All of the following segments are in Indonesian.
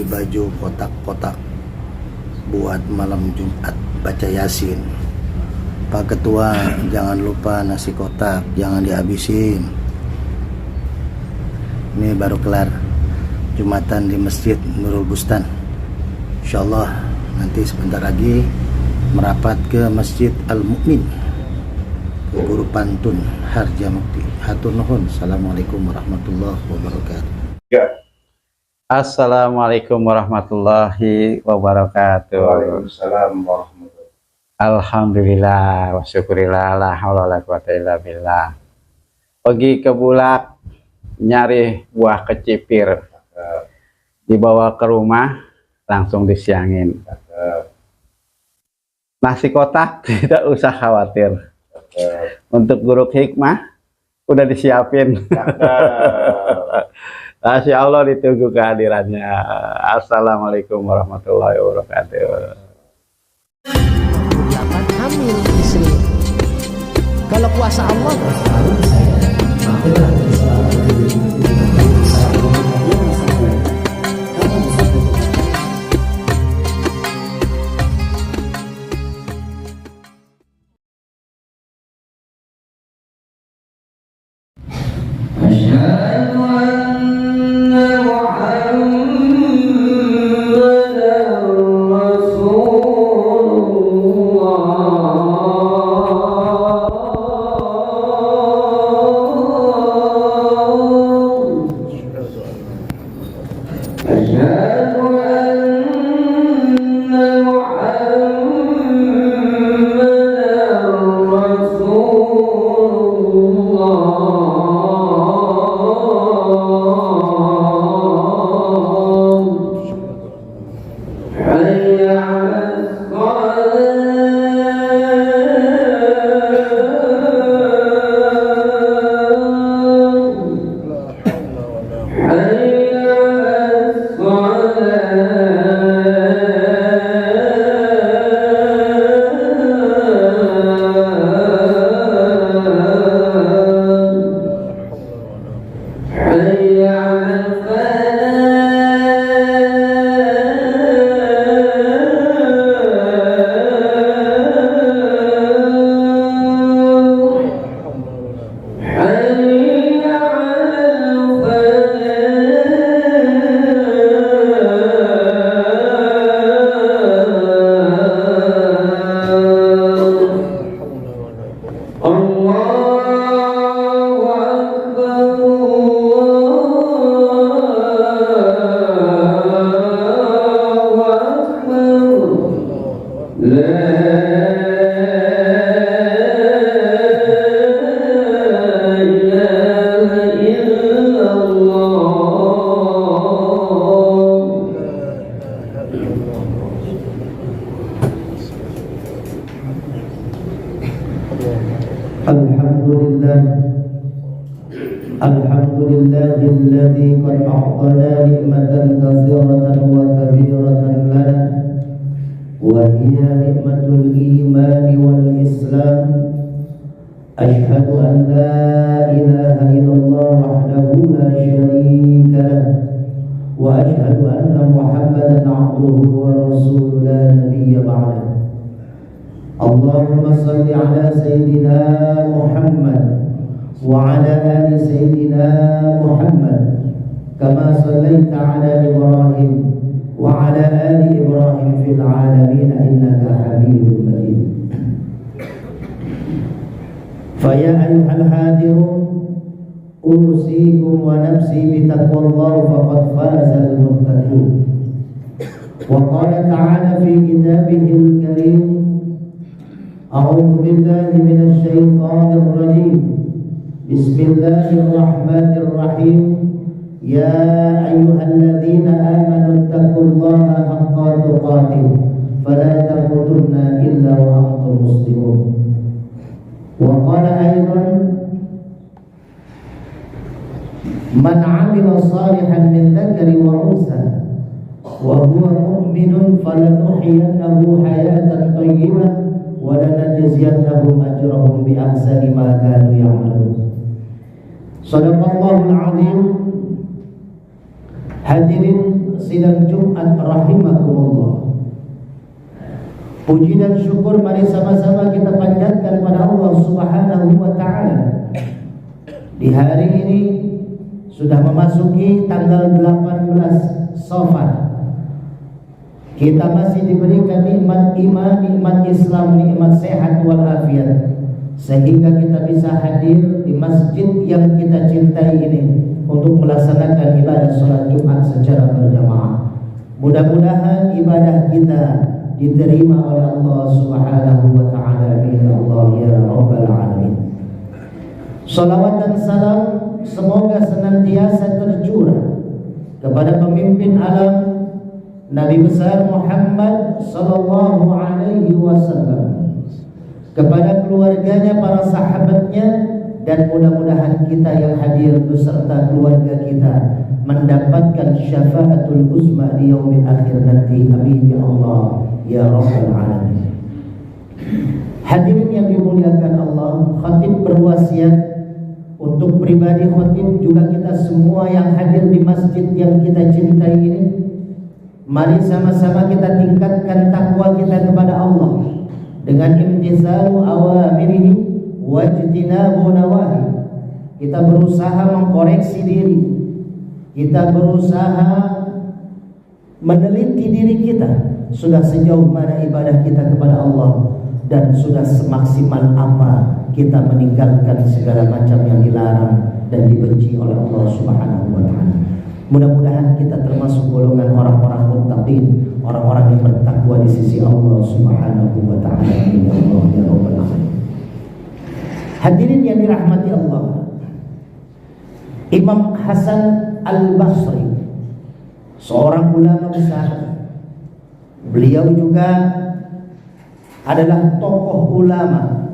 baju kotak-kotak buat malam Jumat baca Yasin. Pak Ketua, jangan lupa nasi kotak, jangan dihabisin. Ini baru kelar Jumatan di Masjid Nurul Bustan. Insyaallah nanti sebentar lagi merapat ke Masjid Al-Mu'min, ke Guru Pantun Harjamukti. Hatur nuhun. Assalamualaikum warahmatullahi wabarakatuh. Assalamualaikum warahmatullahi wabarakatuh. Waalaikumsalam warahmatullahi. Alhamdulillah wa syukurillah, la haula wala quwata illa billah. Pergi ke Bulak nyari buah kecipir, dibawa ke rumah langsung disiangin. Nasi kotak tidak usah khawatir. Untuk guru hikmah udah disiapin. Masya Allah, ditunggu kehadirannya. Assalamualaikum warahmatullahi wabarakatuh. Hamil istri. Kalau kuasa Allah الذي قد أعطانا نعمة كثيرة وكبيرة لنا وهي نعمة الإيمان والإسلام. أشهد أن لا إله إلا الله وحده لا شريك له وأشهد أن محمدا عبده ورسوله لا نبي بعده. اللهم صل على سيدنا محمد وعلى آل سيدنا محمد كما صليت على إبراهيم وعلى آل إبراهيم في العالمين إنك حميد مجيد. فيا أيها الحاضرون أوصيكم ونفسي بتقوى الله فقد فاز المتقون. وقال تعالى في كتابه الكريم: أعوذ بالله من الشيطان الرجيم. بسم الله الرحمن الرحيم. يا أيها الذين آمنوا اتقوا الله حق تقاته فلا تموتن إلا وأنتم مسلمون. وقال أيضا: من عمل صالحا من ذكر وأنثى وهو مؤمن فلنحيينه حياة طيبة ولنجزينهم أجرهم بأحسن ما كانوا يعملون. Sadaqallahul azim. Hadirin sidang Jumat rahimakumullah. Puji dan syukur mari sama-sama kita panjatkan pada Allah Subhanahu wa taala. Di hari ini sudah memasuki tanggal 18 Safar. Kita masih diberikan nikmat iman, nikmat Islam, nikmat sehat walafiat, sehingga kita bisa hadir di masjid yang kita cintai ini untuk melaksanakan ibadah sholat Jumat secara berjamaah. Mudah-mudahan ibadah kita diterima oleh Allah Subhanahu wa taala. Amin ya Allah ya rabbal alamin. Salawat dan salam semoga senantiasa tercurah kepada pemimpin alam Nabi besar Muhammad sallallahu alaihi wasallam, kepada keluarganya, para sahabatnya, dan mudah-mudahan kita yang hadir beserta keluarga kita mendapatkan syafaatul uzma di yaumil akhir nanti. Amin ya Allah ya rabbal alamin. Hadirin yang dimuliakan Allah, khatib berwasiat untuk pribadi khatib juga kita semua yang hadir di masjid yang kita cintai ini, mari sama-sama kita tingkatkan takwa kita kepada Allah dengan imtisalu awamirihi wajtinabu nawahi. Kita berusaha mengkoreksi diri, kita berusaha meneliti diri kita, sudah sejauh mana ibadah kita kepada Allah, dan sudah semaksimal apa kita meninggalkan segala macam yang dilarang dan dibenci oleh Allah Subhanahu wa taala. Mudah-mudahan kita termasuk golongan orang-orang muttaqin, orang-orang yang bertakwa di sisi Allah Subhanahu wa taala. Ya Allah ya rabbal alamin. Hadirin yang dirahmati Allah, Imam Hasan Al-Basri, seorang ulama besar. Beliau juga adalah tokoh ulama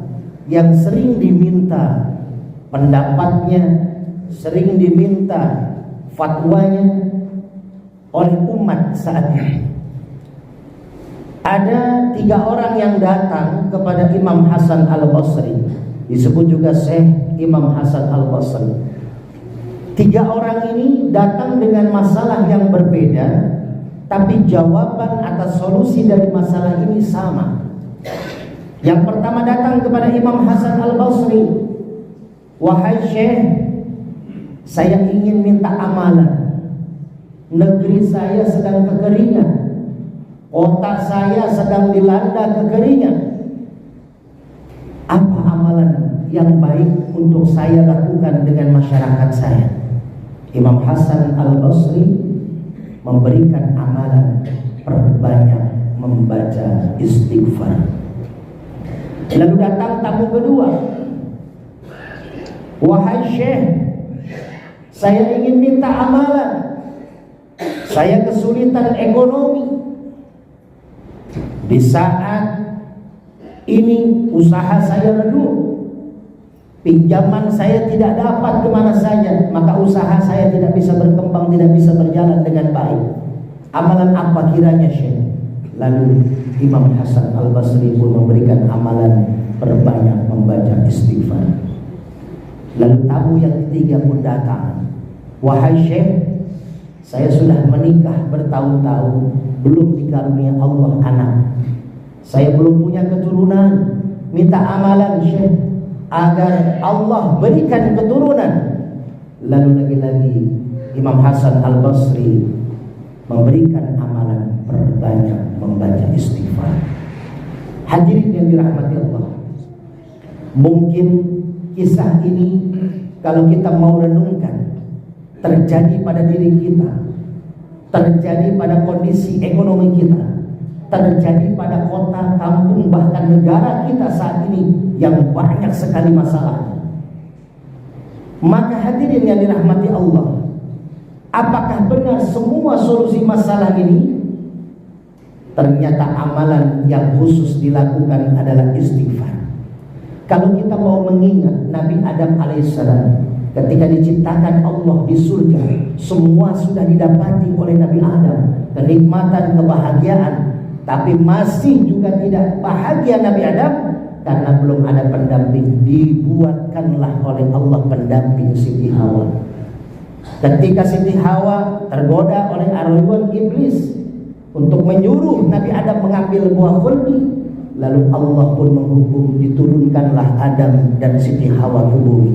yang sering diminta pendapatnya, sering diminta fatwanya oleh umat saat ini. Ada 3 orang yang datang kepada Imam Hasan Al-Basri, disebut juga Syekh Imam Hasan Al-Basri. 3 orang ini datang dengan masalah yang berbeda, tapi jawaban atas solusi dari masalah ini sama. Yang pertama datang kepada Imam Hasan Al-Basri, "Wahai Syekh, saya ingin minta amalan. Negeri saya sedang kekeringan, kota saya sedang dilanda kekeringan. Apa amalan yang baik untuk saya lakukan dengan masyarakat saya?" Imam Hasan Al-Basri memberikan amalan, perbanyak membaca istighfar. Lalu datang tamu kedua, "Wahai Syekh, saya ingin minta amalan. Saya kesulitan ekonomi. Di saat ini usaha saya redup, pinjaman saya tidak dapat kemana saja, maka usaha saya tidak bisa berkembang, tidak bisa berjalan dengan baik. Amalan apa kiranya Syekh?" Lalu Imam Hasan Al-Basri pun memberikan amalan, perbanyak membaca istighfar. Lalu tamu yang ketiga pun datang, "Wahai Syekh, saya sudah menikah bertahun-tahun, belum dikarunia Allah anak. Saya belum punya keturunan. Minta amalan Syekh agar Allah berikan keturunan." Lalu lagi-lagi Imam Hasan Al-Basri memberikan amalan, perbanyak membaca istighfar. Hadirin yang dirahmati Allah, mungkin kisah ini kalau kita mau renungkan, terjadi pada diri kita, terjadi pada kondisi ekonomi kita, terjadi pada kota, kampung, bahkan negara kita saat ini yang banyak sekali masalah. Maka hadirin yang dirahmati Allah, apakah benar semua solusi masalah ini? Ternyata amalan yang khusus dilakukan adalah istighfar. Kalau kita mau mengingat Nabi Adam alaihissalam, ketika diciptakan Allah di surga, semua sudah didapati oleh Nabi Adam, kenikmatan, kebahagiaan, tapi masih juga tidak bahagia Nabi Adam karena belum ada pendamping. Dibuatkanlah oleh Allah pendamping Siti Hawa. Ketika Siti Hawa tergoda oleh rayuan iblis untuk menyuruh Nabi Adam mengambil buah khuldi, lalu Allah pun menghukum, diturunkanlah Adam dan Siti Hawa ke bumi.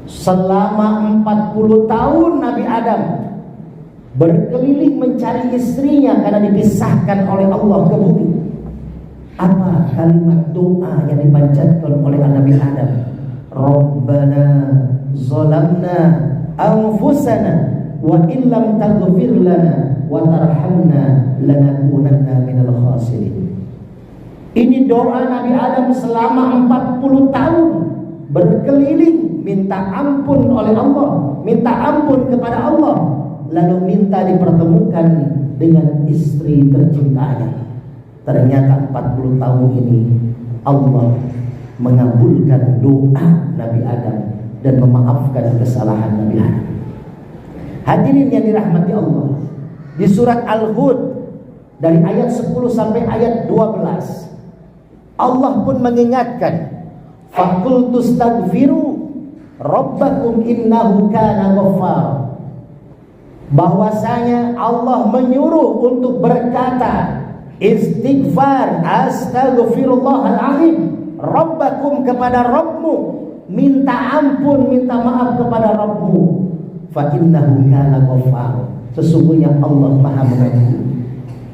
Selama 40 tahun Nabi Adam berkeliling mencari istrinya karena dipisahkan oleh Allah ke bumi. Apa kalimat doa yang dipanjatkan oleh Nabi Adam? Rabbana zalamna anfusana wa illam taghfir lana wa tarhamna lanakunanna minal khasirin. Ini doa Nabi Adam selama 40 tahun berkeliling minta ampun oleh Allah, minta ampun kepada Allah, lalu minta dipertemukan dengan istri tercintanya. Ternyata 40 tahun ini Allah mengabulkan doa Nabi Adam dan memaafkan kesalahan Nabi Adam. Hadirin yang dirahmati Allah, di surat Al-Hud dari ayat 10 sampai ayat 12 Allah pun mengingatkan, faqultu astaghfiru rabbakum innahu kana ghaffar, bahwasanya Allah menyuruh untuk berkata istighfar, astaghfirullahaladzim, rabbakum kepada Rabbmu, minta ampun, minta maaf kepada Rabbmu, fa innahu kana ghaffar, sesungguhnya Allah Maha Mengampuni.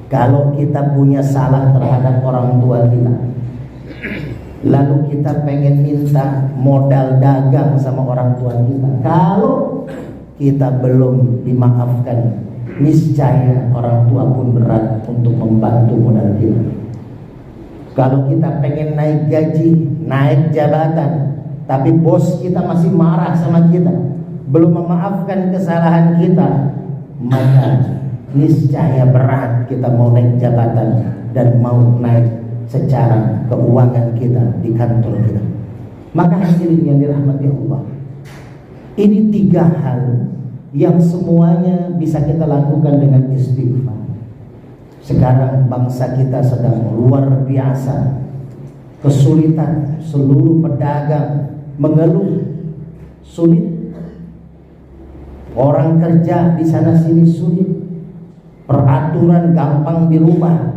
Kalau kita punya salah terhadap orang tua kita, lalu kita pengen minta modal dagang sama orang tua kita, kalau kita belum dimaafkan, niscaya orang tua pun berat untuk membantu modal kita. Kalau kita pengen naik gaji, naik jabatan, tapi bos kita masih marah sama kita, belum memaafkan kesalahan kita, maka niscaya berat kita mau naik jabatan dan mau naik secara keuangan kita di kantor kita. Maka hadirin yang dirahmati Allah, ini 3 hal yang semuanya bisa kita lakukan dengan istighfar. Sekarang bangsa kita sedang luar biasa kesulitan, seluruh pedagang mengeluh sulit, orang kerja di sana sini sulit, peraturan gampang dirubah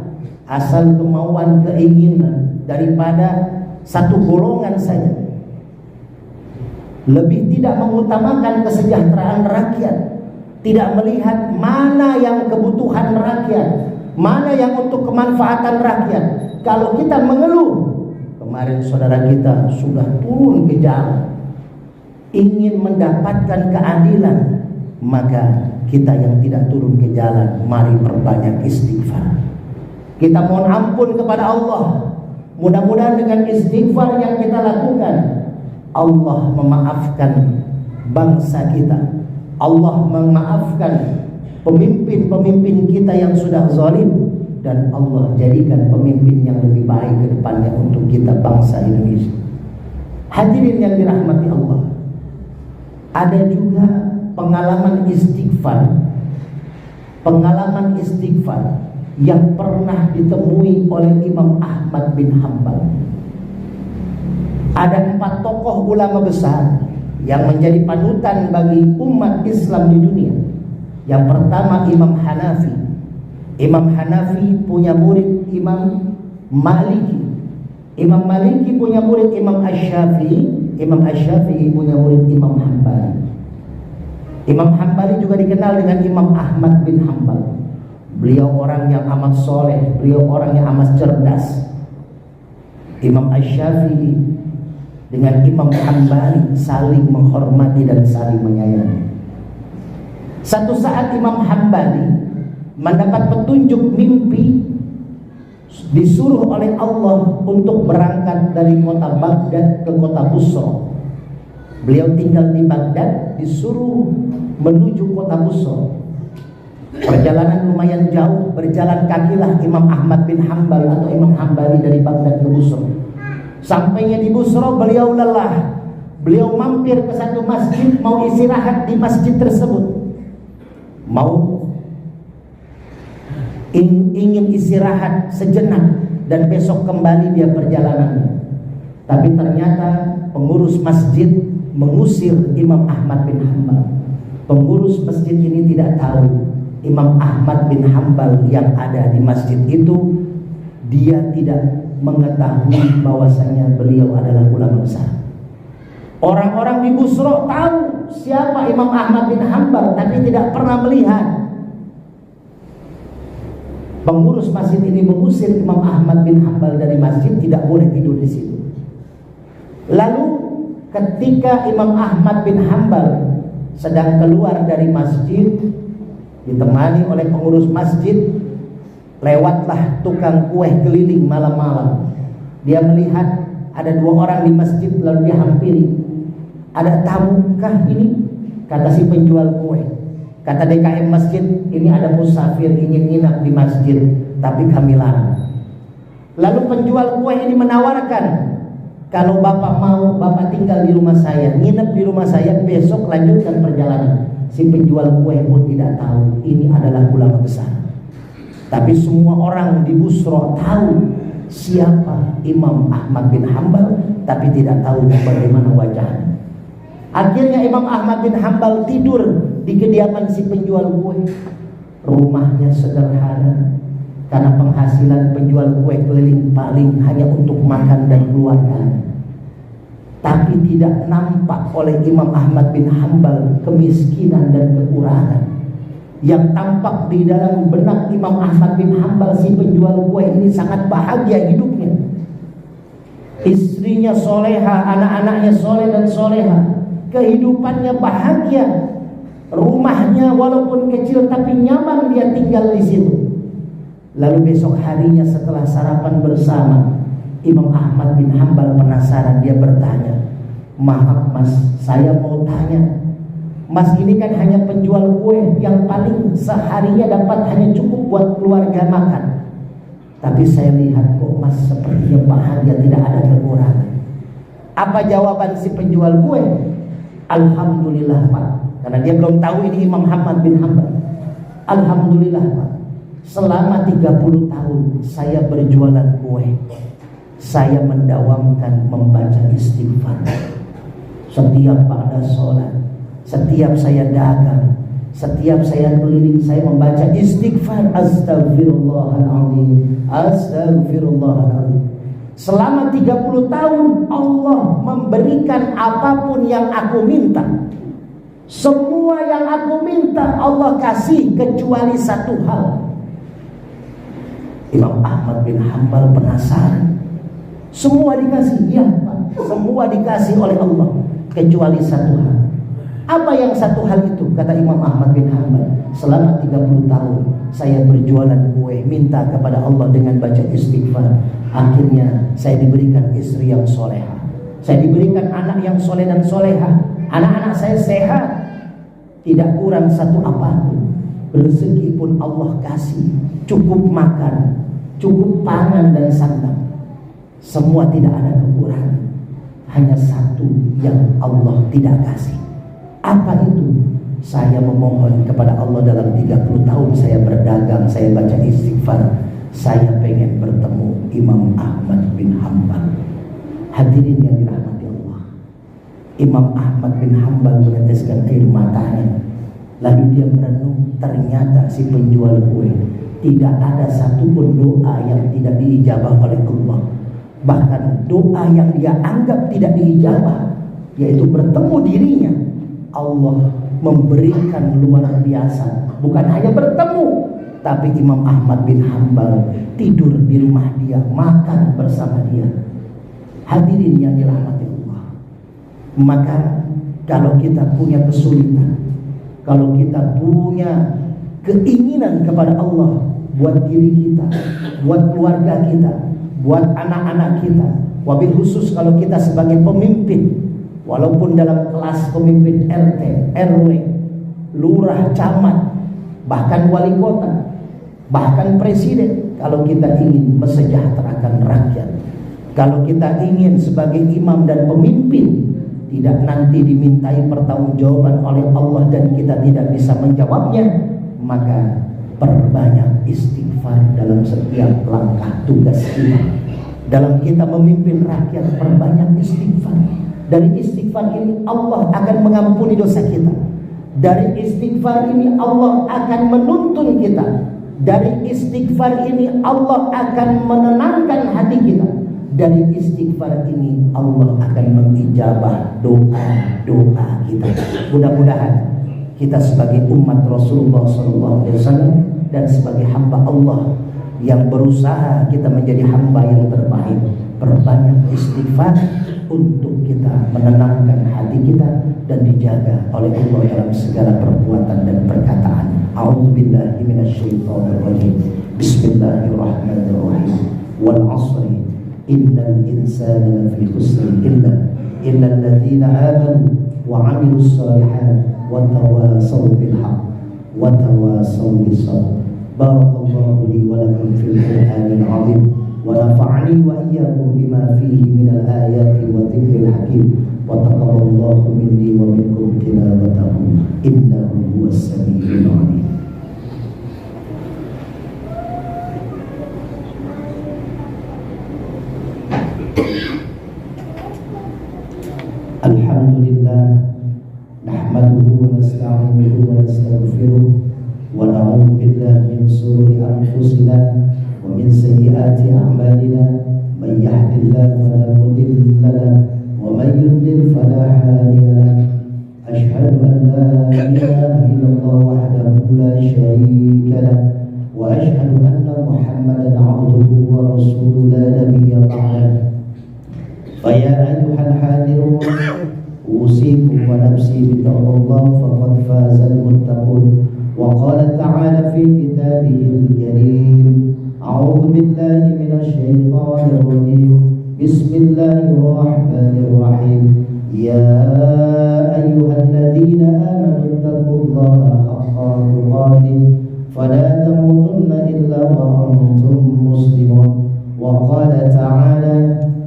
asal kemauan keinginan daripada satu golongan saja. Lebih tidak mengutamakan kesejahteraan rakyat, tidak melihat mana yang kebutuhan rakyat, mana yang untuk kemanfaatan rakyat. Kalau kita mengeluh, kemarin saudara kita sudah turun ke jalan ingin mendapatkan keadilan, maka kita yang tidak turun ke jalan, mari perbanyak istighfar. Kita mohon ampun kepada Allah. Mudah-mudahan dengan istighfar yang kita lakukan, Allah memaafkan bangsa kita, Allah memaafkan pemimpin-pemimpin kita yang sudah zalim, dan Allah jadikan pemimpin yang lebih baik ke depannya untuk kita bangsa Indonesia. Hadirin yang dirahmati Allah, ada juga pengalaman istighfar yang pernah ditemui oleh Imam Ahmad bin Hanbal. Ada 4 tokoh ulama besar yang menjadi panutan bagi umat Islam di dunia. Yang pertama Imam Hanafi. Imam Hanafi punya murid Imam Maliki. Imam Maliki punya murid Imam Asy-Syafi'i. Imam Asy-Syafi'i punya murid Imam Hambali. Imam Hambali juga dikenal dengan Imam Ahmad bin Hanbal. Beliau orang yang amat soleh, beliau orang yang amat cerdas. Imam Asy-Syafi'i dengan Imam Hambali saling menghormati dan saling menyayangi. Satu saat Imam Hambali mendapat petunjuk mimpi, disuruh oleh Allah untuk berangkat dari kota Baghdad ke kota Busra. Beliau tinggal di Baghdad, disuruh menuju kota Busra. Perjalanan lumayan jauh, berjalan kakilah Imam Ahmad bin Hanbal atau Imam Hambali dari Baghdad ke Busra. Sampainya di Busra, beliau lelah. Beliau mampir ke satu masjid, mau istirahat di masjid tersebut. Ingin istirahat sejenak dan besok kembali dia perjalanannya. Tapi ternyata pengurus masjid mengusir Imam Ahmad bin Hanbal. Pengurus masjid ini tidak tahu Imam Ahmad bin Hambal yang ada di masjid itu, dia tidak mengetahui bahwasanya beliau adalah ulama besar. Orang-orang di Busro tahu siapa Imam Ahmad bin Hambal, tapi tidak pernah melihat. Pengurus masjid ini mengusir Imam Ahmad bin Hambal dari masjid, tidak boleh tidur di situ. Lalu ketika Imam Ahmad bin Hambal sedang keluar dari masjid, ditemani oleh pengurus masjid, lewatlah tukang kue keliling malam-malam. Dia melihat ada 2 orang di masjid, lalu dia hampiri. Ada tamukah ini? Kata si penjual kue. Kata DKM masjid, ini ada musafir ingin nginap di masjid, tapi kami larang. Lalu penjual kue ini menawarkan, kalau bapak mau, bapak tinggal di rumah saya, nginep di rumah saya, besok lanjutkan perjalanan. Si penjual kue pun tidak tahu ini adalah ulama besar. Tapi semua orang di Busro tahu siapa Imam Ahmad bin Hambal, tapi tidak tahu bagaimana wajahnya. Akhirnya Imam Ahmad bin Hambal tidur di kediaman si penjual kue. Rumahnya sederhana, karena penghasilan penjual kue keliling paling hanya untuk makan dan keluarganya. Tapi tidak nampak oleh Imam Ahmad bin Hambal kemiskinan dan kekurangan. Yang tampak di dalam benak Imam Ahmad bin Hambal, si penjual kue ini sangat bahagia hidupnya. Istrinya soleha, anak-anaknya soleh dan soleha, kehidupannya bahagia. Rumahnya walaupun kecil tapi nyaman dia tinggal di situ. Lalu besok harinya setelah sarapan bersama, Imam Ahmad bin Hambal penasaran, dia bertanya, "Maaf mas, saya mau tanya, mas ini kan hanya penjual kue yang paling seharinya dapat hanya cukup buat keluarga makan. Tapi saya lihat kok mas sepertinya bahagia, tidak ada kekurangan." Apa jawaban si penjual kue? "Alhamdulillah pak." Karena dia belum tahu ini Imam Ahmad bin Hambal. "Alhamdulillah pak, selama 30 tahun saya berjualan kue, saya mendawamkan membaca istighfar. Setiap pada sholat, setiap saya dagang, setiap saya keliling, saya membaca istighfar. Astagfirullahaladzim, astagfirullahaladzim. Selama 30 tahun Allah memberikan apapun yang aku minta. Semua yang aku minta Allah kasih, kecuali satu hal." Imam Ahmad bin Hambal penasaran. Semua dikasih, ya Pak, semua dikasih oleh Allah, kecuali satu hal. Apa yang satu hal itu? Kata Imam Ahmad bin Hambal, "Selama 30 tahun saya berjualan kue, minta kepada Allah dengan baca istighfar. Akhirnya saya diberikan istri yang soleha, saya diberikan anak yang soleh dan soleha. Anak-anak saya sehat, tidak kurang satu apapun. Rezeki pun Allah kasih, cukup makan, cukup pangan dan sandang. Semua tidak ada kekurangan. Hanya satu yang Allah tidak kasih. Apa itu? Saya memohon kepada Allah dalam 30 tahun saya berdagang, saya baca istighfar, saya pengen bertemu Imam Ahmad bin Hambal." Hadirin yang dirahmati Allah, Imam Ahmad bin Hambal meneteskan air matanya. Lalu dia merenung, ternyata si penjual kue tidak ada satupun doa yang tidak diijabah oleh Allah. Bahkan doa yang dia anggap tidak diijabah, yaitu bertemu dirinya, Allah memberikan luar biasa. Bukan hanya bertemu, tapi Imam Ahmad bin Hambal tidur di rumah dia, makan bersama dia. Hadirin yang dirahmati Allah, maka kalau kita punya kesulitan, kalau kita punya keinginan kepada Allah, buat diri kita, buat keluarga kita, buat anak-anak kita, wabil khusus kalau kita sebagai pemimpin, walaupun dalam kelas pemimpin RT, RW, lurah, camat, bahkan wali kota, bahkan presiden, kalau kita ingin mesejahterakan rakyat, kalau kita ingin sebagai imam dan pemimpin tidak nanti dimintai pertanggungjawaban oleh Allah dan kita tidak bisa menjawabnya, maka perbanyak istighfar dalam setiap langkah tugas kita. Dalam kita memimpin rakyat, perbanyak istighfar. Dari istighfar ini Allah akan mengampuni dosa kita. Dari istighfar ini Allah akan menuntun kita. Dari istighfar ini Allah akan menenangkan hati kita. Dari istighfar ini Allah akan mengijabah doa-doa kita. Mudah-mudahan kita sebagai umat Rasulullah SAW dan sebagai hamba Allah yang berusaha kita menjadi hamba yang terbaik, perbanyak istighfar untuk kita menenangkan hati kita dan dijaga oleh Allah dalam segala perbuatan dan perkataan. A'udzubillahi minasyaitonirrajim. Bismillahirrahmanirrahim. Wal 'ashri innal insana lafi khusr illa alladziina aamanu wa 'amilus shalihaati wa tawassaw bil haqq wa tawassaw bis sabr. Barakallahu li wa lakum fil Qur'anil 'azim wa nafa'ani wa iyyakum bima fihi minal ayati wa dzikril hakim wa taqabbalallahu minni wa minkum tilawatahu innahu huwas samiul 'alim. Alhamdulillah nahmaduhu wa nasta'inuhu wa nastaghfiruh wa na'udzu billahi min shururi anfusina wa min sayyiati a'malina may yahdihillahu fala mudilla lahu wa may yudlil fala hadiya lahu ashhadu an la ilaha illallah wahdahu la syarika lahu wa ashhadu anna Muhammadan 'abduhu wa rasuluhu la nabiyya ba'dahu. فيا أيها الحاضرون أوصيكم ونفسي بتقوى الله فقد فاز المتقون. وقال تعالى في كتابه الكريم أعوذ بالله من الشيطان الرجيم بسم الله الرحمن الرحيم يا أيها الذين آمنوا اتقوا الله حق تقاته فلا تموتن إلا وأنتم مسلمون. وقال تعالى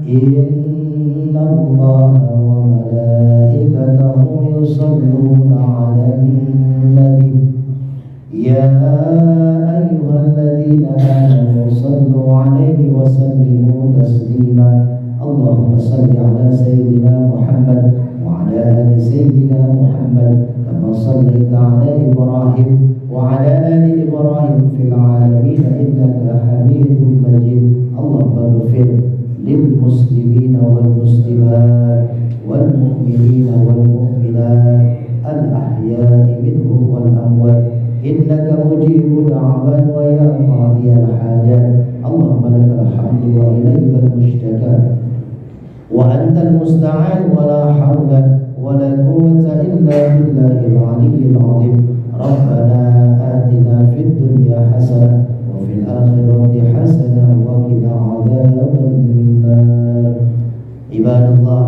إن الله وملائكته يصلون على النبي يا أيها الذين آمنوا صلوا عليه وسلموا تسليما. اللهم صل على سيدنا محمد وعلى آل سيدنا محمد كما صليت على إبراهيم وعلى آل إبراهيم في العالمين إنك حميد مجيد. اللهم اغفر للمسلمين والمسلمات والمؤمنين والمؤمنات الأحياء منهم والأموات إنك مجيب الدعوات ويا قاضي الحاجات. اللهم لك الحمد وإليك المشتكى وأنت المستعان ولا حول ولا قوة إلا بالله العلي العظيم. ربنا آتنا في الدنيا حسنة وفي الآخرة حسنة وقنا عذاب النار. عباد الله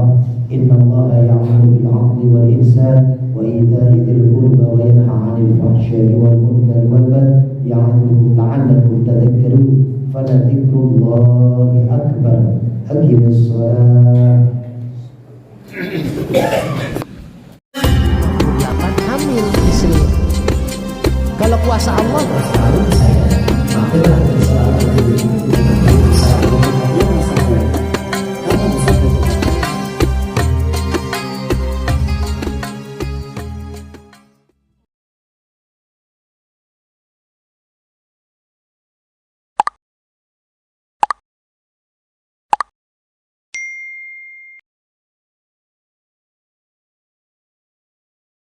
إن الله يأمر بالعدل والإحسان وإيتاء ذي القربى وينهى عن الفحشاء والمنكر والبغي يعظكم لعلكم تذكرون. فلذكر الله أكبر. أقم الصلاة. Hamil istri. Kalau kuasa Allah